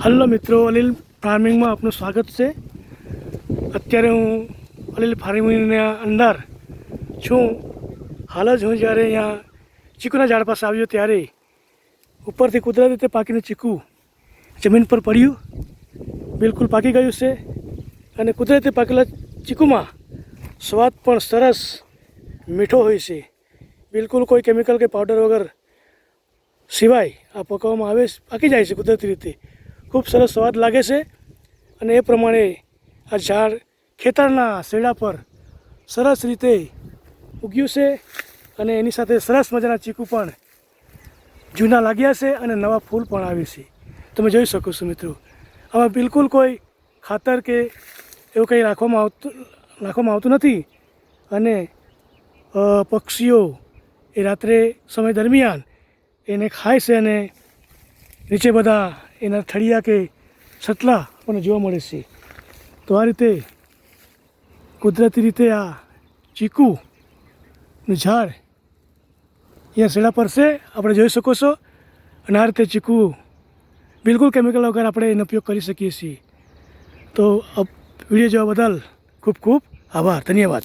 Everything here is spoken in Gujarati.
હલો મિત્રો, અલીલ ફાર્મિંગમાં આપનું સ્વાગત છે. અત્યારે હું અલીલ ફાર્મિંગના અંદર છું. હાલ જ હું જ્યારે અહીંયા ચીકુના ઝાડ પાસે આવ્યો ત્યારે ઉપરથી કુદરતી રીતે પાકીને ચીકુ જમીન પર પડ્યું, બિલકુલ પાકી ગયું છે. અને કુદરતી પાકેલા ચીકુમાં સ્વાદ પણ સરસ મીઠો હોય છે. બિલકુલ કોઈ કેમિકલ કે પાવડર વગર સિવાય આ પકવવામાં આવે, પાકી જાય છે કુદરતી રીતે. ખૂબ સરસ સ્વાદ લાગે છે. અને એ પ્રમાણે આ ઝાડ ખેતરના શેડા પર સરસ રીતે ઉગ્યું છે. અને એની સાથે સરસ મજાના ચીકુ પણ જૂના લાગ્યા છે અને નવા ફૂલ પણ આવે છે. તમે જોઈ શકો છો મિત્રો, આમાં બિલકુલ કોઈ ખાતર કે એવું કંઈ નાખવામાં આવતું નથી. અને પક્ષીઓ એ રાત્રે સમય દરમિયાન એને ખાય છે અને નીચે બધા એના થળિયા કે છતલા આપણને જોવા મળે છે. તો આ રીતે કુદરતી રીતે આ ચીકુનું ઝાડ અહીંયા શેડા પર છે, આપણે જોઈ શકો છો. અને આ રીતે ચીકુ બિલકુલ કેમિકલ વગર આપણે એનો ઉપયોગ કરી શકીએ છીએ. તો વિડીયો જોવા બદલ ખૂબ ખૂબ આભાર, ધન્યવાદ.